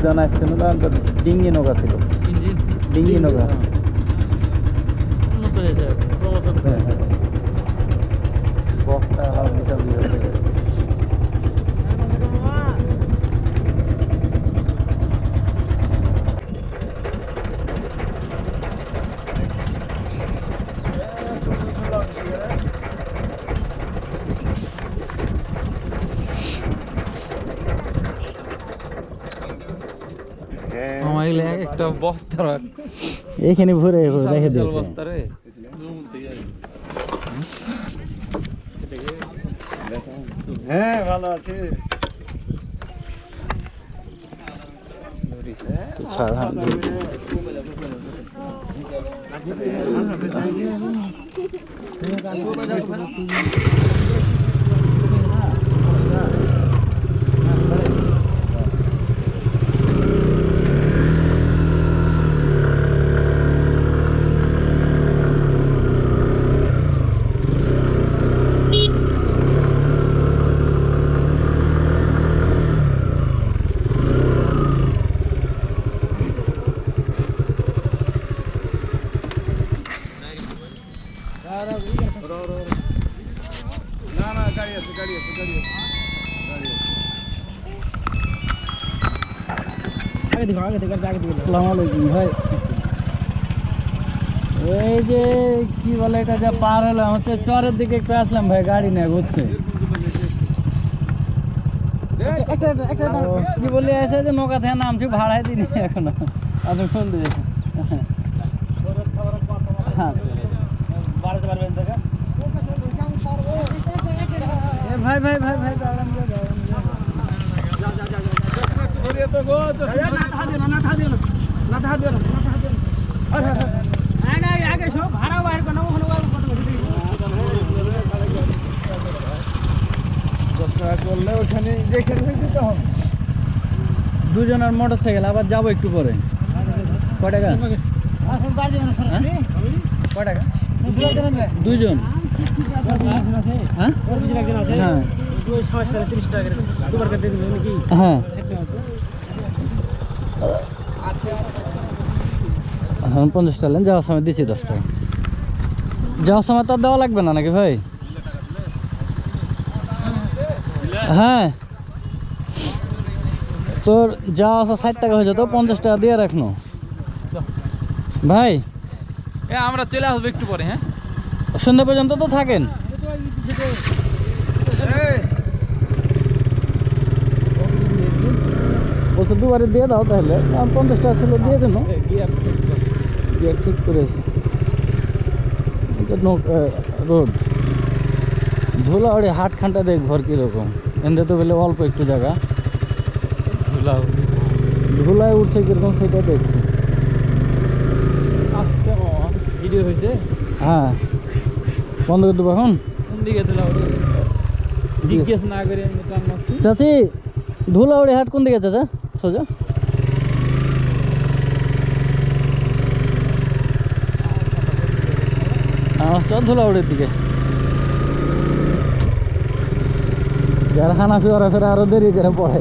যখন আসছিল তখন তো ডিঙ্গি নৌকা ছিল, ডিঙ্গি নৌকা। উন্নত হয়েছে প্রবচন। হ্যাঁ হ্যাঁ, বক্সটা আলাদা বিশাল বিশাল। আমার এগুলো এক একটা বস্তা এইখানে ভরে রেখে দিয়েছে। বস্তা রে হ্যাঁ ভালো আছে। তো ছাড়া না না গাড়ি আছে গাড়ি আছে গাড়ি আছে গাড়ি আছে। আগে দেখো আগে দেখো আগে দেখো। আসসালামু আলাইকুম ভাই। এই যে কি বলে এটা, যা পার হলাম হচ্ছে চরের দিকে একটু আসলাম ভাই, গাড়ি নিয়ে ঘুরছে। কি বলি আছে যে নৌকা থেকে নামছি, ভাড়ায় দিনি এখনো। আপনি ফোন দিয়ে ভাই ভাই ভাই ভাই দাঁড়ান করলে ওখানে যেখানে দিতে হবে। দুজনের মোটর সাইকেল, আবার যাবো একটু পরে। কয় টাকা? কয় টাকা? দুজন। হ্যাঁ হ্যাঁ হ্যাঁ, এখন 50 টাকা যাওয়ার সময় দিচ্ছি 10 টাকা। যাওয়ার সময় তো আর দেওয়া লাগবে না নাকি ভাই? হ্যাঁ, তোর যাওয়া আসা 60 টাকা হয়ে যেত, 50 টাকা দিয়ে রাখনো ভাই। আমরা চলে আসবো একটু পরে। হ্যাঁ সন্ধ্যা পর্যন্ত তো থাকেন। বলছে দুবারে দিয়ে দাও, তাহলে 50 টাকা ছিল দিয়ে দেন। গিয়ার ঠিক করেছে রোড। ধুলাউড়ি হাটখানটা দেখ ঘর কীরকম, এনতে তো বলে অল্প একটু জায়গা, ধুলায় উঠছে কীরকম সেটা দেখছি। ভিডিও হয়েছে। হ্যাঁ, বন্ধ করে দেবো এখন। কোন দিকে জিজ্ঞেস না করে চাচি, ধুলাউড়ি হাট কোন দিকে চাচা? সোজা চল ধুলাউড়ির দিকে। যারা হানাফি ওরা ফেরা আরো দেরি করে পড়ে।